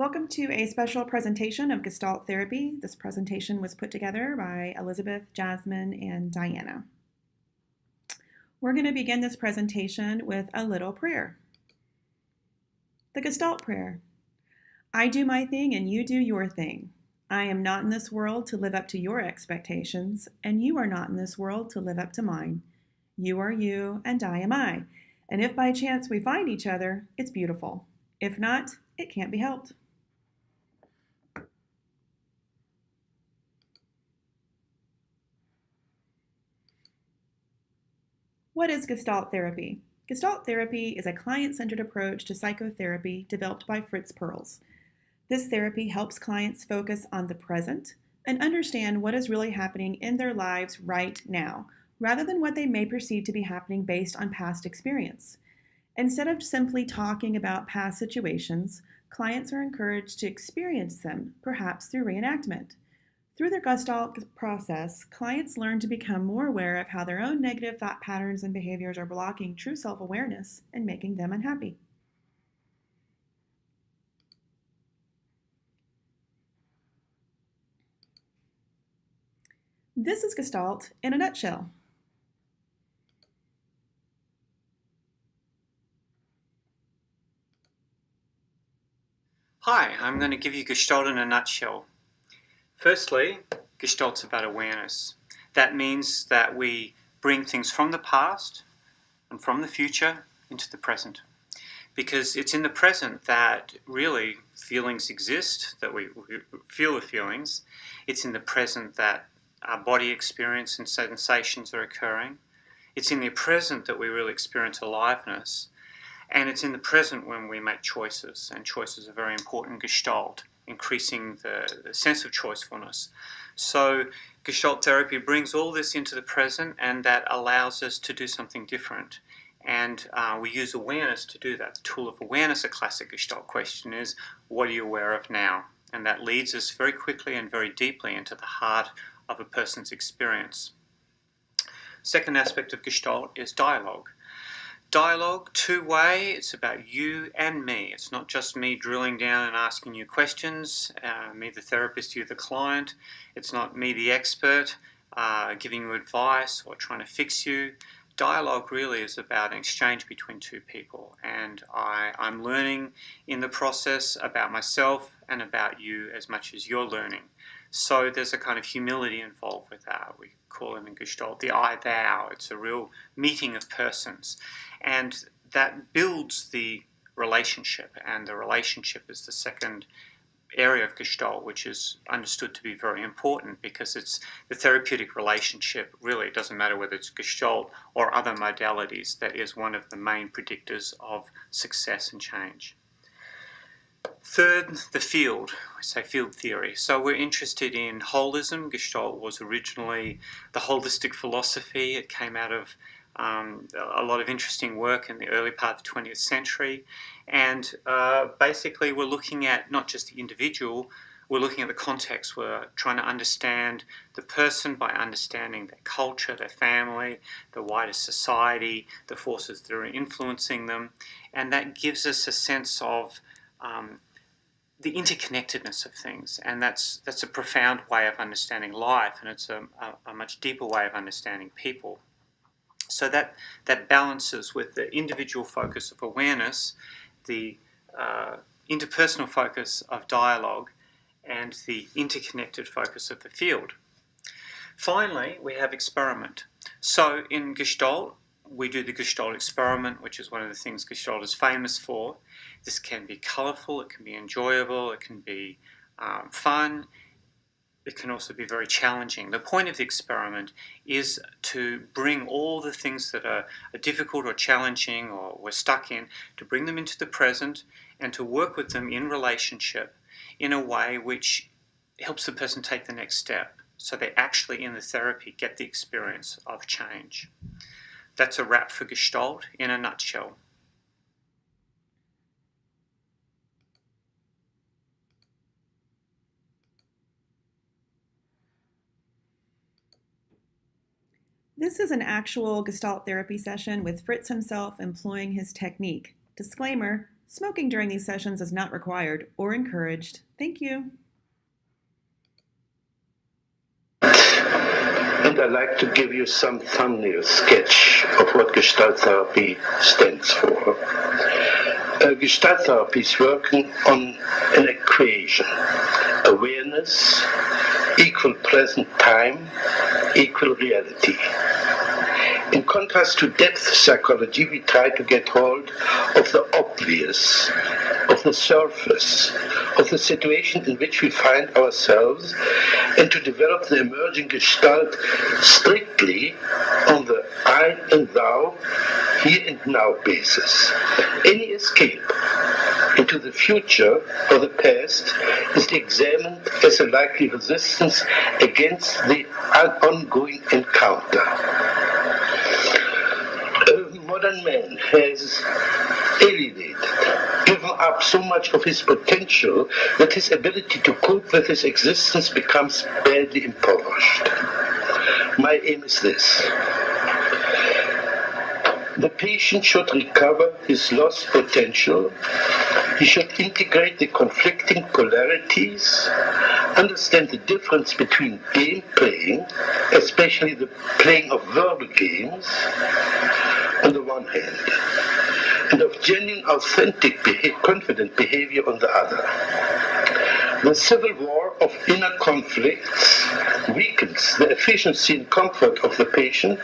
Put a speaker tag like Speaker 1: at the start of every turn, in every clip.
Speaker 1: Welcome to a special presentation of Gestalt therapy. This presentation was put together by Elizabeth, Jasmine, and Diana. We're going to begin this presentation with a little prayer. The Gestalt prayer. I do my thing and you do your thing. I am not in this world to live up to your expectations, and you are not in this world to live up to mine. You are you, and I am I. And if by chance we find each other, it's beautiful. If not, it can't be helped. What is Gestalt therapy? Gestalt therapy is a client-centered approach to psychotherapy developed by Fritz Perls. This therapy helps clients focus on the present and understand what is really happening in their lives right now, rather than what they may perceive to be happening based on past experience. Instead of simply talking about past situations, clients are encouraged to experience them, perhaps through reenactment. Through the Gestalt process, clients learn to become more aware of how their own negative thought patterns and behaviors are blocking true self-awareness and making them unhappy. This is Gestalt in a nutshell.
Speaker 2: Hi, I'm going to give you Gestalt in a nutshell. Firstly, Gestalt's about awareness. That means that we bring things from the past and from the future into the present. Because it's in the present that really feelings exist, that we feel the feelings. It's in the present that our body experience and sensations are occurring. It's in the present that we really experience aliveness. And it's in the present when we make choices, and choices are very important in Gestalt, increasing the sense of choicefulness. So Gestalt therapy brings all this into the present, and that allows us to do something different. And we use awareness to do that. The tool of awareness, a classic Gestalt question is, what are you aware of now? And that leads us very quickly and very deeply into the heart of a person's experience. Second aspect of Gestalt is dialogue. Dialogue, two-way, it's about you and me. It's not just me drilling down and asking you questions, me the therapist, you the client. It's not me the expert giving you advice or trying to fix you. Dialogue really is about an exchange between two people, and I'm learning in the process about myself and about you as much as you're learning. So there's a kind of humility involved with that. We call it in Gestalt the I-thou. It's a real meeting of persons. And that builds the relationship, and the relationship is the second area of Gestalt, which is understood to be very important, because it's the therapeutic relationship. Really, it doesn't matter whether it's Gestalt or other modalities. That is one of the main predictors of success and change. Third, the field. We say field theory. So we're interested in holism. Gestalt was originally the holistic philosophy. It came out of a lot of interesting work in the early part of the 20th century. And basically we're looking at not just the individual, we're looking at the context. We're trying to understand the person by understanding their culture, their family, the wider society, the forces that are influencing them. And that gives us a sense of the interconnectedness of things, and that's a profound way of understanding life, and it's a much deeper way of understanding people. So that balances with the individual focus of awareness, the interpersonal focus of dialogue, and the interconnected focus of the field. Finally, we have experiment. So in Gestalt, we do the Gestalt experiment, which is one of the things Gestalt is famous for. This can be colourful, it can be enjoyable, it can be fun. It can also be very challenging. The point of the experiment is to bring all the things that are difficult or challenging or we're stuck in, to bring them into the present and to work with them in relationship in a way which helps the person take the next step, so they actually in the therapy get the experience of change. That's a wrap for Gestalt in a nutshell.
Speaker 1: This is an actual Gestalt therapy session with Fritz himself employing his technique. Disclaimer, Smoking during these sessions is not required or encouraged. Thank you.
Speaker 3: And I'd like to give you some thumbnail sketch of what Gestalt therapy stands for. Gestalt therapy is working on an equation: awareness equal present time equal reality. In contrast to depth psychology, we try to get hold of the obvious, of the surface, of the situation in which we find ourselves, and to develop the emerging Gestalt strictly on the I and thou, here and now basis. Any escape into the future or the past is examined as a likely resistance against the ongoing encounter. Modern man has alienated, given up so much of his potential that his ability to cope with his existence becomes badly impoverished. My aim is this: the patient should recover his lost potential. He should integrate the conflicting polarities, understand the difference between game playing, especially the playing of verbal games, on the one hand, and of genuine, authentic, confident behavior on the other. The civil war of inner conflicts weakens the efficiency and comfort of the patient,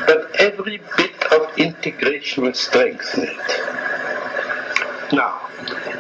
Speaker 3: but every bit of integration will strengthen it. Now,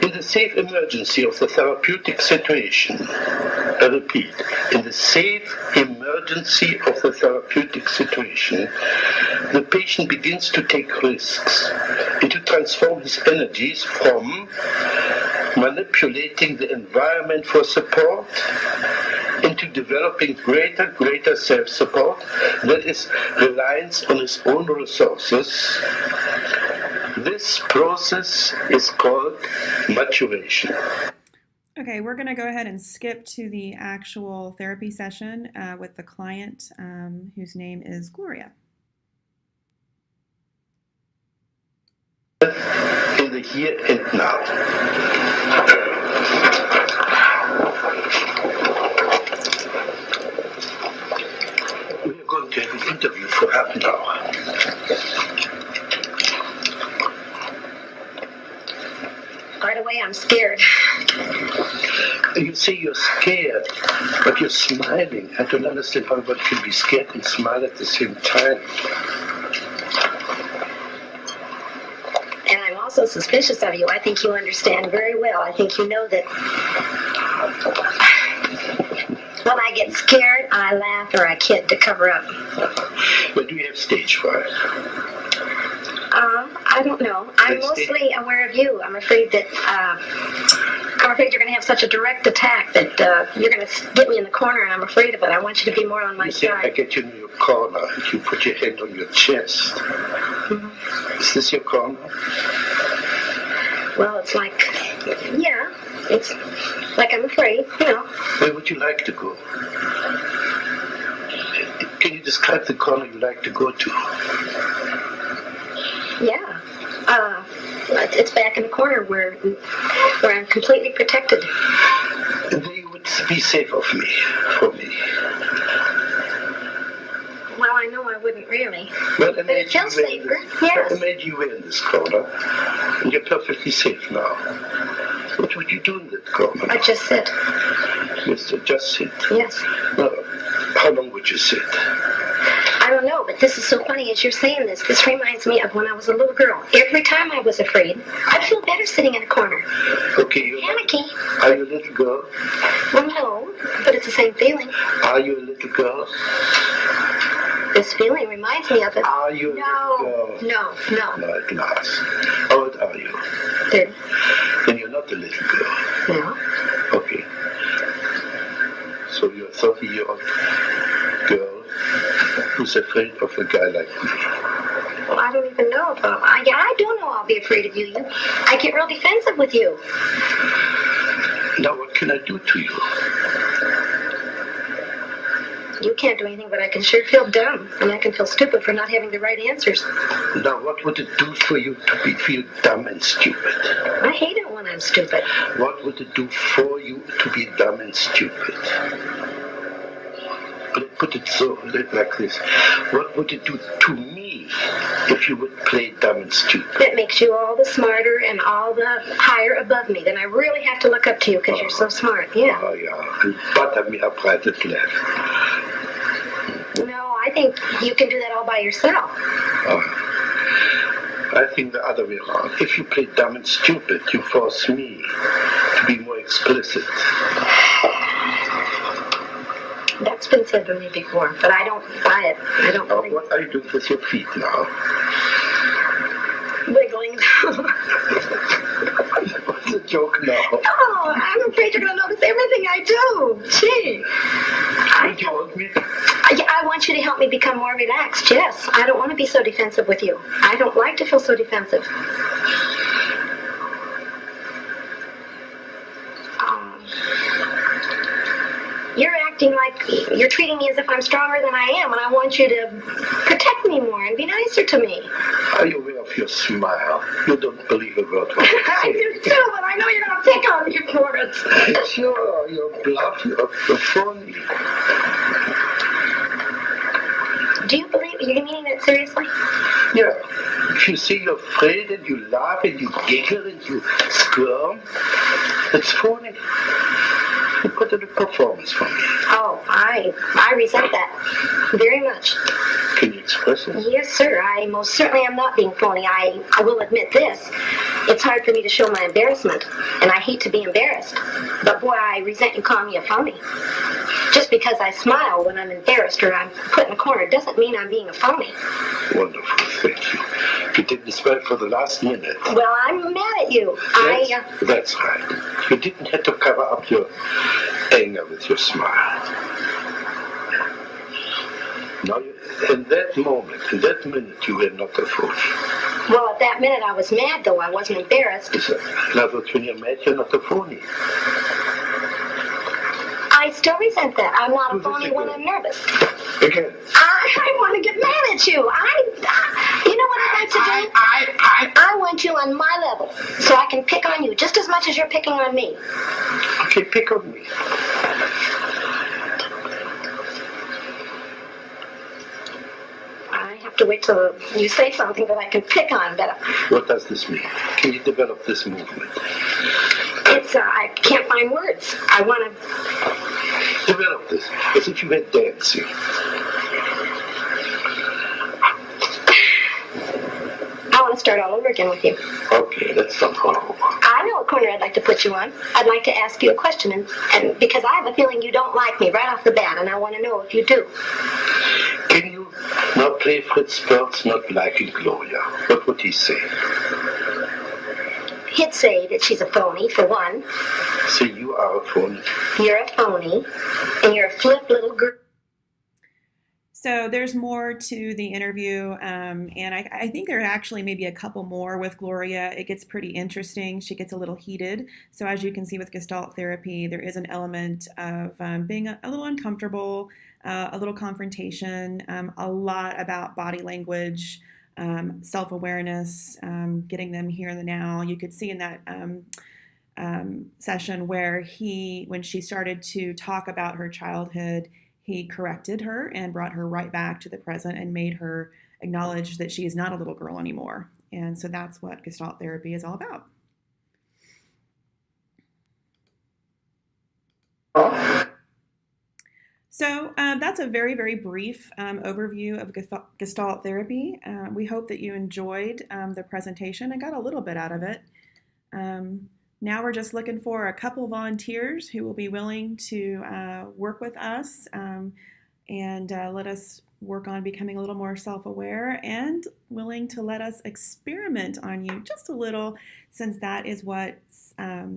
Speaker 3: in the safe emergency of the therapeutic situation, I repeat, in the safe emergency of the therapeutic situation, the patient begins to take risks and to transform his energies from manipulating the environment for support into developing greater self-support, that is, reliance on his own resources. This process is called maturation.
Speaker 1: Okay, we're going to go ahead and skip to the actual therapy session with the client whose name is Gloria.
Speaker 3: In the here and now. We are going to have an interview for half an hour.
Speaker 4: By the way, I'm scared.
Speaker 3: You say you're scared, but you're smiling. I don't understand how one can be scared and smile at the same time.
Speaker 4: And I'm also suspicious of you. I think you understand very well. I think you know that when I get scared, I laugh or I kid to cover up.
Speaker 3: But do you have stage fright?
Speaker 4: I don't know. I'm mostly aware of you. I'm afraid that you're going to have such a direct attack that you're going to get me in the corner, and I'm afraid of it. I want you to be more on my side.
Speaker 3: I get you in your corner. If you put your hand on your chest. Mm-hmm. Is this your corner?
Speaker 4: Well, it's like, yeah, it's like I'm afraid, you know.
Speaker 3: Where would you like to go? Can you describe the corner you like to go to?
Speaker 4: Yeah. It's back in the corner where I'm completely protected.
Speaker 3: And then you would be safe for me.
Speaker 4: Well, I know I wouldn't really.
Speaker 3: Well,
Speaker 4: but it feels safer. Yes.
Speaker 3: Imagine you were in this corner, and you're perfectly safe now. What would you do in that corner?
Speaker 4: I'd just sit.
Speaker 3: Yes, just sit?
Speaker 4: Yes.
Speaker 3: Well, how long would you sit?
Speaker 4: I don't know, but this is so funny as you're saying this. This reminds me of when I was a little girl. Every time I was afraid, I'd feel better sitting in a corner.
Speaker 3: Okay.
Speaker 4: Panicky.
Speaker 3: Are you a little girl?
Speaker 4: Well, no, but it's the same feeling.
Speaker 3: Are you a little girl?
Speaker 4: This feeling reminds me of it.
Speaker 3: Are you a little girl?
Speaker 4: No.
Speaker 3: No, at last. How old are you?
Speaker 4: 30.
Speaker 3: Then you're not a little girl.
Speaker 4: No.
Speaker 3: Okay. So you're a 30-year-old girl who's afraid of a guy like me.
Speaker 4: Well, I don't even know if I do know I'll be afraid of you. I get real defensive with you.
Speaker 3: Now what can I do to you?
Speaker 4: you can't do anything, but I can sure feel dumb, and I can feel stupid for not having the right answers.
Speaker 3: Now, what would it do for you to feel dumb and stupid?
Speaker 4: I hate it when I'm stupid.
Speaker 3: What would it do for you to be dumb and stupid? Let's put it like this. What would it do to me if you would play dumb and stupid?
Speaker 4: That makes you all the smarter and all the higher above me. Then I really have to look up to you because you're so smart. Yeah.
Speaker 3: Oh, yeah. And butter me up right and left.
Speaker 4: No, I think you can do that all by yourself.
Speaker 3: I think the other way around. If you play dumb and stupid, you force me to be more explicit.
Speaker 4: That's been said to me before, but I don't buy it. I don't believe it.
Speaker 3: What are you doing with your feet now?
Speaker 4: Wiggling.
Speaker 3: What's the joke now?
Speaker 4: Oh, I'm afraid you're going to notice everything I do. Gee.
Speaker 3: Would you want me?
Speaker 4: I want you to help me become more relaxed, yes. I don't want to be so defensive with you. I don't like to feel so defensive. You're acting like you're treating me as if I'm stronger than I am, and I want you to protect me more and be nicer to me.
Speaker 3: Are you aware of your smile? You don't believe a word what you say.
Speaker 4: I do too, but I know you're going to pick on me for it.
Speaker 3: Sure, you're bluff, you're phony.
Speaker 4: Do you believe you're meaning that seriously?
Speaker 3: Yeah. If you say you're afraid and you laugh and you giggle and you squirm, it's phony. You put in a performance for me.
Speaker 4: Oh, I resent that very much.
Speaker 3: Can you express it?
Speaker 4: Yes, sir. I most certainly am not being phony. I will admit this. It's hard for me to show my embarrassment, and I hate to be embarrassed. But boy, I resent you calling me a phony. Just because I smile when I'm embarrassed or I'm put in a corner doesn't mean I'm being a phony.
Speaker 3: Wonderful, thank you. You didn't smile for the last minute.
Speaker 4: Well, I'm mad at you.
Speaker 3: That's right. You didn't have to cover up your anger with your smile. Now, in that moment, in that minute, you were not a phony.
Speaker 4: Well, at that minute I was mad, though. I wasn't embarrassed.
Speaker 3: Now that when you're mad, you're not a phony.
Speaker 4: I still resent that. I'm not a phony when I'm nervous.
Speaker 3: Again.
Speaker 4: I want to get mad at you. You know what I'd like to do? I want you on my level, so I can pick on you just as much as you're picking on me.
Speaker 3: Okay, pick on me.
Speaker 4: I have to wait till you say something that I can pick on better.
Speaker 3: What does this mean? Can you develop this movement?
Speaker 4: I can't find words. I want to
Speaker 3: develop this as if you were dancing.
Speaker 4: I want to start all over again with you.
Speaker 3: Okay, let's start all over.
Speaker 4: I know a corner I'd like to put you on. I'd like to ask you a question, and because I have a feeling you don't like me right off the bat, and I want to know if you do.
Speaker 3: Can you now play Fritz Perls not liking Gloria? What would he say?
Speaker 4: He'd say that she's a phony, for one.
Speaker 3: So you are a phony.
Speaker 4: You're a phony, and you're a flip little girl.
Speaker 1: So there's more to the interview, and I think there are actually maybe a couple more with Gloria. It gets pretty interesting. She gets a little heated. So as you can see with Gestalt therapy, there is an element of being a little uncomfortable, a little confrontation, a lot about body language, self-awareness, getting them here in the now. You could see in that session where when she started to talk about her childhood, he corrected her and brought her right back to the present and made her acknowledge that she is not a little girl anymore. And so that's what Gestalt therapy is all about. So that's a very, very brief overview of Gestalt therapy. We hope that you enjoyed the presentation and got a little bit out of it. Now we're just looking for a couple volunteers who will be willing to work with us and let us work on becoming a little more self-aware and willing to let us experiment on you just a little, since that is what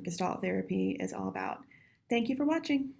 Speaker 1: Gestalt therapy is all about. Thank you for watching.